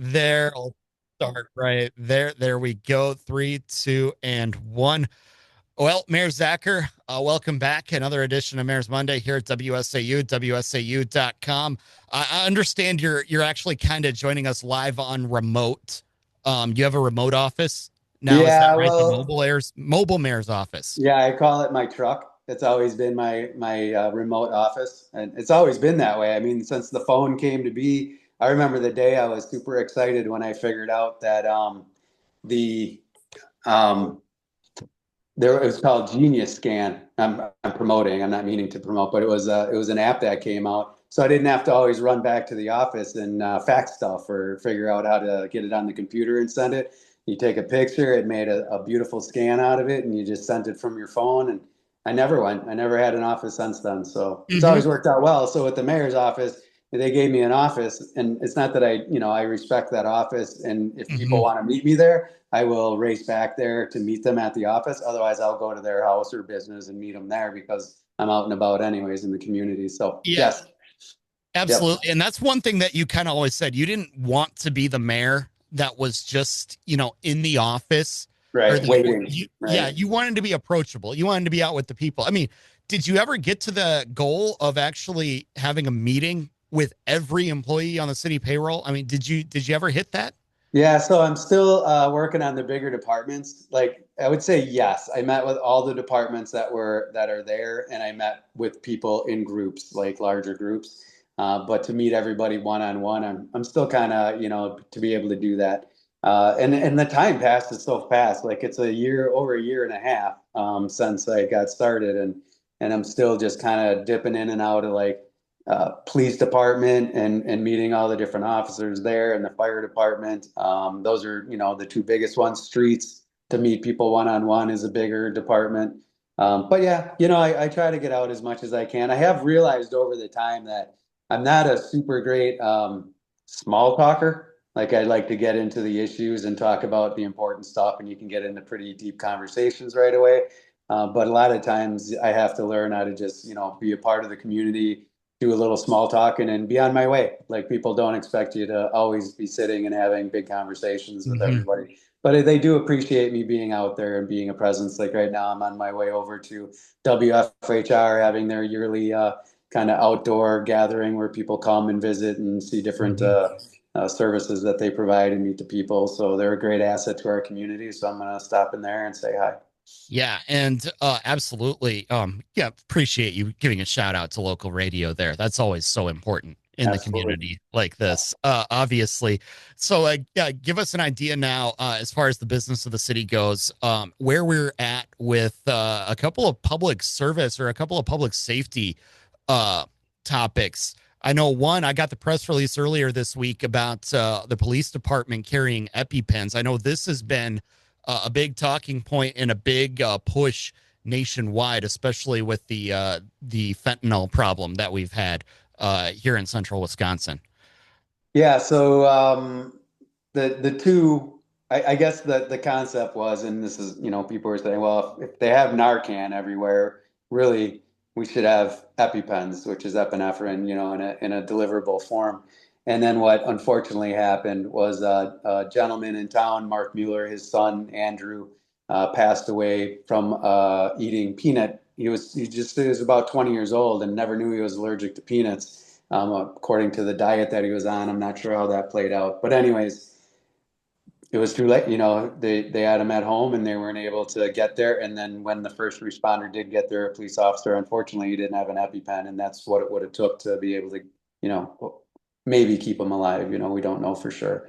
There, I'll start right there. There we go. Three, two, and one. Well, Mayor Zacher, welcome back. Another edition of Mayor's Monday here at WSAU, WSAU.com. I understand you're actually kind of joining us live on remote. You have a remote office now, is that Yeah, right? The well, mobile mayor's office. yeah, I call it my truck. It's always been my remote office, and it's always been that way. I mean, since the phone came to be, I remember the day I was super excited when I figured out that the um, there it was called Genius Scan. I'm promoting. I'm not meaning to promote, but it was an app that came out, so I didn't have to always run back to the office and fax stuff or figure out how to get it on the computer and send it. You take a picture, it made a beautiful scan out of it, and you just sent it from your phone. And I never went. I never had an office since then, so it's Hmm. always worked out well. So with the mayor's office, they gave me an office, and it's not that I respect that office, and if people Hmm. want to meet me there, I will race back there to meet them at the office. Otherwise, I'll go to their house or business and meet them there because I'm out and about anyways in the community. So Yeah, yes, yep, absolutely. And that's one thing that you kind of always said. You didn't want to be the mayor that was just, in the office or right, waiting, yeah, right. you wanted to be approachable. You wanted to be out with the people. I mean, did you ever get to the goal of actually having a meeting with every employee on the city payroll? I mean, did you ever hit that? Yeah, so I'm still working on the bigger departments. Like I would say, yes, I met with all the departments that are there, and I met with people in groups, like larger groups. But to meet everybody one on one, I'm still kind of to be able to do that. And the time passes so fast. Like it's over a year and a half since I got started, and I'm still just kind of dipping in and out of like police department and meeting all the different officers there and the fire department. Those are, the two biggest ones. Streets to meet people one on one is a bigger department. But yeah, I try to get out as much as I can. I have realized over the time that I'm not a super great small talker. Like I like to get into the issues and talk about the important stuff, and you can get into pretty deep conversations right away. But a lot of times I have to learn how to just, be a part of the community, do a little small talking and be on my way. Like people don't expect you to always be sitting and having big conversations with Hmm. everybody, but they do appreciate me being out there and being a presence. Like right now, I'm on my way over to WFHR having their yearly kind of outdoor gathering where people come and visit and see different Hmm. services that they provide and meet the people. So they're a great asset to our community. So I'm going to stop in there and say hi. Yeah, and absolutely. Yeah, appreciate you giving a shout out to local radio there. That's always so important in the Absolutely. community like this. Obviously. So yeah, give us an idea now as far as the business of the city goes, where we're at with a couple of public service or a couple of public safety uh topics. I know one, I got the press release earlier this week about the police department carrying EpiPens. I know this has been a big talking point and a big push nationwide, especially with the fentanyl problem that we've had here in central Wisconsin. Yeah, so the two, I guess the concept was, and this is, people were saying, well, if they have Narcan everywhere, really, we should have EpiPens, which is epinephrine, in a deliverable form. And then what unfortunately happened was a gentleman in town, Mark Mueller, his son Andrew, passed away from eating peanut. He was about 20 years old and never knew he was allergic to peanuts, according to the diet that he was on. I'm not sure how that played out. But anyways, it was too late. They had him at home and they weren't able to get there. And then when the first responder did get there, a police officer, unfortunately, he didn't have an EpiPen, and that's what it would have took to be able to, maybe keep him alive. We don't know for sure.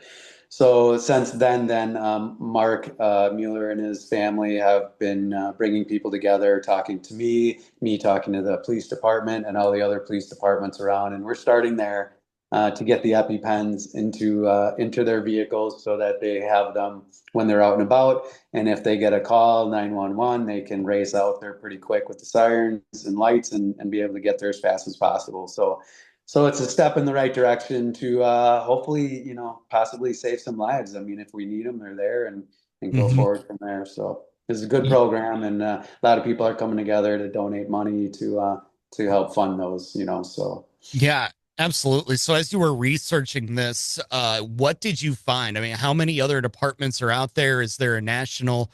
So since then, Mark Mueller and his family have been bringing people together, talking to me talking to the police department and all the other police departments around, and we're starting there to get the EpiPens into their vehicles so that they have them when they're out and about. And if they get a call, 911, they can race out there pretty quick with the sirens and lights and be able to get there as fast as possible. So it's a step in the right direction to hopefully, possibly save some lives. I mean, if we need them, they're there, and go Mm-hmm. forward from there. So it's a good program, and a lot of people are coming together to donate money to help fund those. So Yeah. Absolutely. So as you were researching this, what did you find? I mean, how many other departments are out there? Is there a national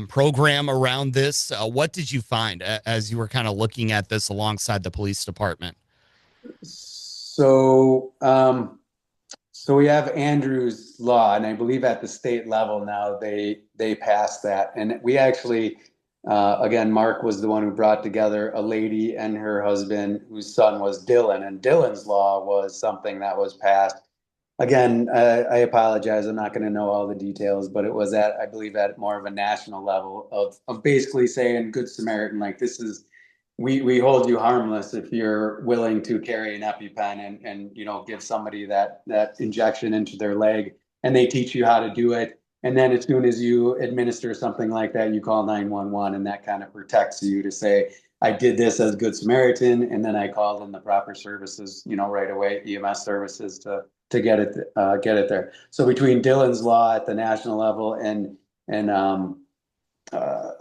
program around this? What did you find as you were kind of looking at this alongside the police department? So, so we have Andrew's Law, and I believe at the state level now they passed that, and we actually, again, Mark was the one who brought together a lady and her husband whose son was Dylan, and Dylan's Law was something that was passed. Again, I apologize. I'm not going to know all the details, but it was at, I believe, at more of a national level of basically saying Good Samaritan, like this is we hold you harmless if you're willing to carry an EpiPen and give somebody that injection into their leg, and they teach you how to do it. And then as soon as you administer something like that, you call 911, and that kind of protects you to say, I did this as Good Samaritan, and then I called in the proper services, right away, EMS services to get it there. So between Dylan's Law at the national level and uh,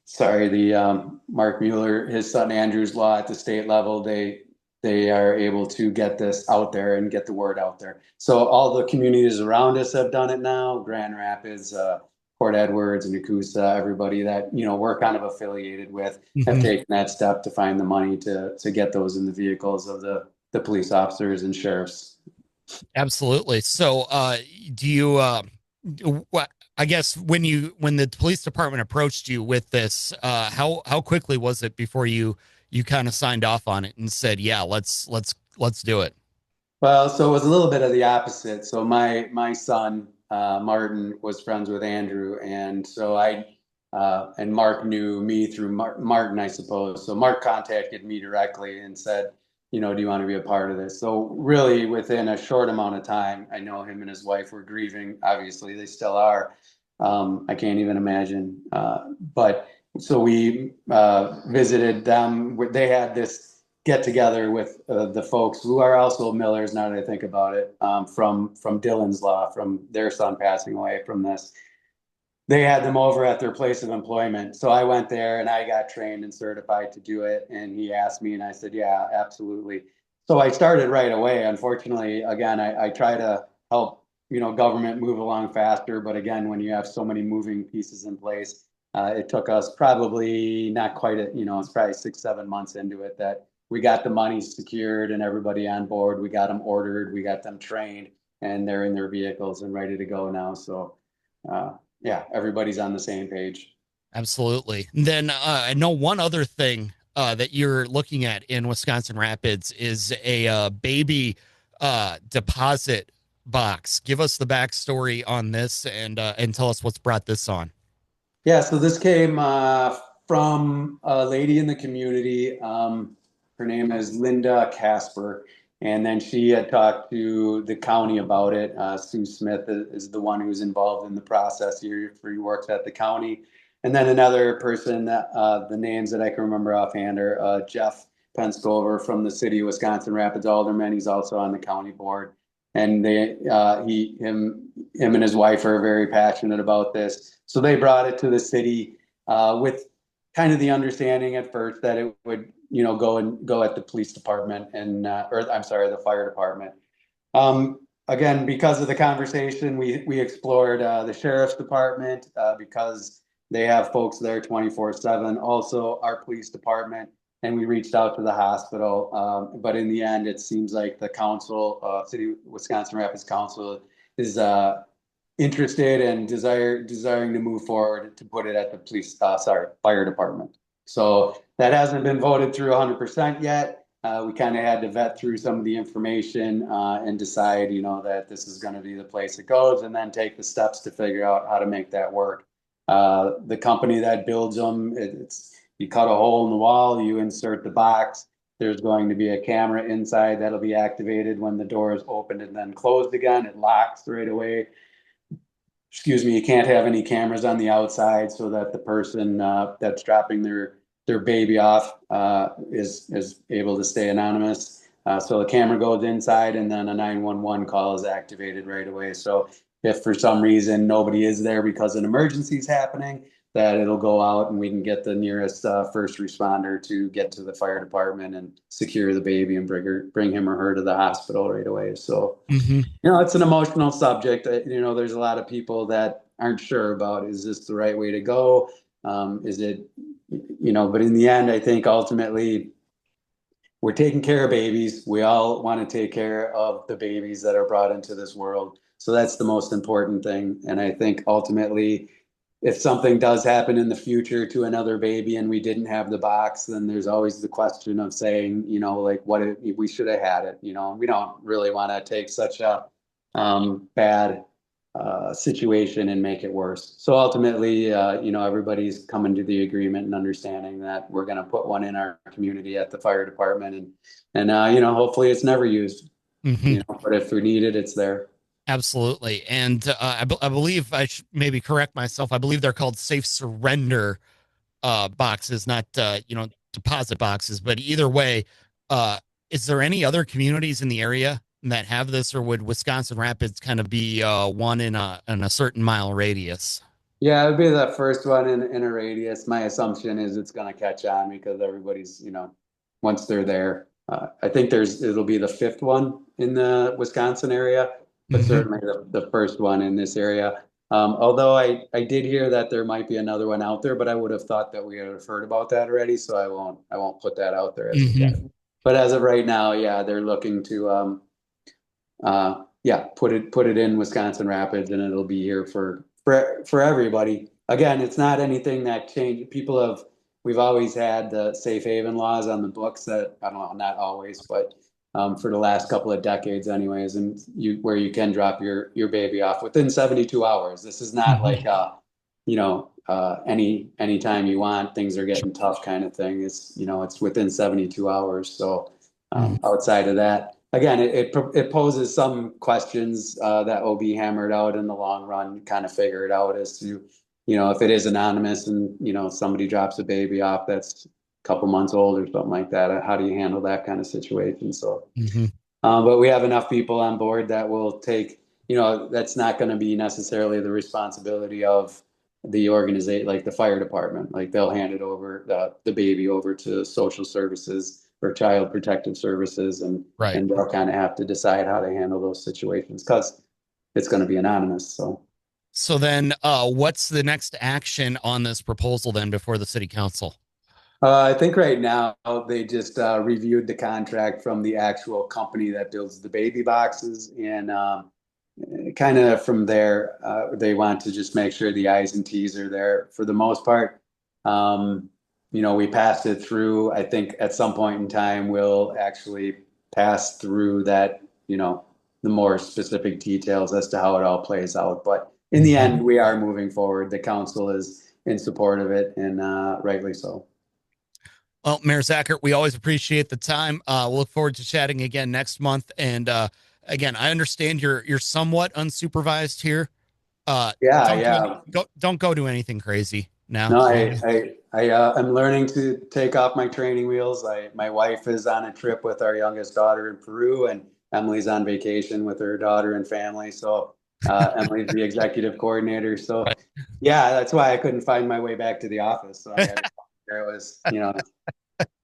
sorry, the Mark Mueller, his son Andrew's Law at the state level, they are able to get this out there and get the word out there. So all the communities around us have done it now. Grand Rapids, Port Edwards, Nakusa, everybody that we're kind of affiliated with have Mhm. taken that step to find the money to get those in the vehicles of the police officers and sheriffs. Absolutely. So, do you, what, I guess when the police department approached you with this, how quickly was it before you kind of signed off on it and said, yeah, let's do it? Well, so it was a little bit of the opposite. So my son Martin was friends with Andrew, and so I and Mark knew me through Martin, I suppose. So Mark contacted me directly and said, do you want to be a part of this? So really, within a short amount of time, I know him and his wife were grieving. Obviously, they still are. I can't even imagine. But so we visited them. They had this get together with the folks who are also Millers. Now that I think about it, from Dylan's Law, from their son passing away from this, they had them over at their place of employment. So I went there and I got trained and certified to do it. And he asked me, and I said, yeah, absolutely. So I started right away. Unfortunately, again, I try to help, government move along faster. But again, when you have so many moving pieces in place, it took us probably not quite it's probably 6, 7 months into it that we got the money secured and everybody on board. We got them ordered, we got them trained, and they're in their vehicles and ready to go now. So, yeah, everybody's on the same page. Absolutely. And then I know one other thing that you're looking at in Wisconsin Rapids is a baby deposit box. Give us the backstory on this and tell us what's brought this on. Yeah, so this came from a lady in the community. Her name is Linda Casper. And then she had talked to the county about it. Sue Smith is the one who's involved in the process here. She works at the county. And then another person that the names that I can remember offhand are Jeff Penscover from the city of Wisconsin Rapids Alderman. He's also on the county board. And him and his wife are very passionate about this. So they brought it to the city with kind of the understanding at first that it would, go at the police department or I'm sorry, the fire department. Again, because of the conversation, we explored the sheriff's department because they have folks there 24/7. Also, our police department, and we reached out to the hospital. But in the end, it seems like the council, City Wisconsin Rapids Council, is interested and desiring to move forward to put it at the fire department. So that hasn't been voted through 100% yet. We kind of had to vet through some of the information and decide, that this is going to be the place it goes, and then take the steps to figure out how to make that work. The company that builds them, it's you cut a hole in the wall, you insert the box. There's going to be a camera inside that'll be activated when the door is opened and then closed again. It locks right away. Excuse me, you can't have any cameras on the outside so that the person that's dropping their baby off is able to stay anonymous. So the camera goes inside, and then a 911 call is activated right away. So if for some reason nobody is there because an emergency is happening, that it'll go out and we can get the nearest first responder to get to the fire department and secure the baby and bring him or her to the hospital right away. So, Hmm. it's an emotional subject. There's a lot of people that aren't sure about, is this the right way to go? Is it, but in the end, I think ultimately we're taking care of babies. We all want to take care of the babies that are brought into this world. So that's the most important thing. And I think ultimately, if something does happen in the future to another baby and we didn't have the box, then there's always the question of saying, like what if we should have had it. We don't really want to take such a bad situation and make it worse. So ultimately, everybody's coming to the agreement and understanding that we're going to put one in our community at the fire department, and hopefully it's never used. Hmm. But if we need it, it's there. Absolutely. And I believe I should maybe correct myself. I believe they're called safe surrender boxes, not deposit boxes. But either way, uh, is there any other communities in the area that have this, or would Wisconsin Rapids kind of be one in a certain mile radius? Yeah, it would be the first one in a radius. My assumption is it's going to catch on because everybody's, once they're there. I think it'll be the fifth one in the Wisconsin area, but Hmm. certainly the first one in this area. Although I did hear that there might be another one out there, but I would have thought that we would have heard about that already, so I won't put that out there as of yet. Hmm. But as of right now, yeah, they're looking to yeah, put it in Wisconsin Rapids, and it'll be here for everybody. Again, it's not anything that changed. We've always had the safe haven laws on the books that, I don't know, not always, but for the last couple of decades, anyways, and where you can drop your baby off within 72 hours. This is not Hmm. like any time you want, things are getting tough kind of thing. It's within 72 hours. So Hmm. outside of that, again, it poses some questions that will be hammered out in the long run, kind of figure it out as to, if it is anonymous and, somebody drops a baby off that's a couple months old or something like that, how do you handle that kind of situation? So, Hmm. but we have enough people on board that will take, that's not going to be necessarily the responsibility of the organization, like the fire department. Like they'll hand it over, the baby over to social services or child protective services, and Right. and they'll kind of have to decide how to handle those situations because it's going to be anonymous. So So then, what's the next action on this proposal then before the city council? I think right now they just reviewed the contract from the actual company that builds the baby boxes, and kind of from there, they want to just make sure the I's and T's are there for the most part. Um, we passed it through. I think at some point in time, we'll actually pass through that, the more specific details as to how it all plays out. But in the Hmm. end, we are moving forward. The council is in support of it, and rightly so. Well, Mayor Zachert, we always appreciate the time. We'll look forward to chatting again next month. And again, I understand you're somewhat unsupervised here. Yeah, Don't do yeah. don't go do anything crazy now. No, I'm learning to take off my training wheels. My wife is on a trip with our youngest daughter in Peru, and Emily's on vacation with her daughter and family. So Emily's the executive coordinator. So yeah, that's why I couldn't find my way back to the office. So I had there it was,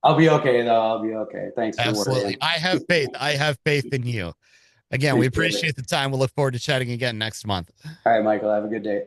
I'll be okay though. I'll be okay. Thanks for Absolutely. worrying. I have faith. I have faith in you. Again, we Appreciate it. appreciate the time. We'll look forward to chatting again next month. All right, Michael, have a good day.